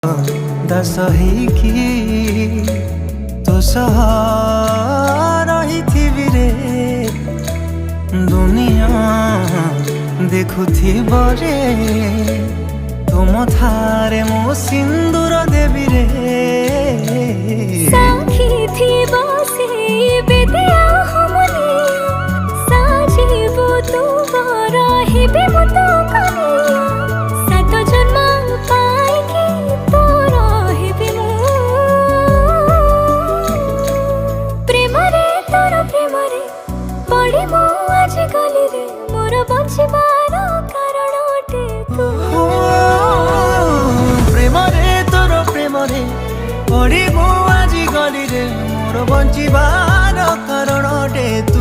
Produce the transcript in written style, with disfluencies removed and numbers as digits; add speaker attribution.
Speaker 1: दास ହେଇକି ତୋ ସହ ରହିଥିବି रे दुनिया देखुथिब रे तुम थारे मो सिंदूर देवी रे
Speaker 2: साखी थिबो से बेदिया हमनी साजिबो तू रहिबे मो तो कनिया सात जन्म पाइकी तो रहिबे मो प्रेम रे तोर प्रेम रे पड़ी मो आज गली रे मोर बचिबार कारण अटे तू
Speaker 1: प्रेम रे तोर प्रेम रे पड़ी मो आज गली रे मोर बंचिबार कारण अटे तू।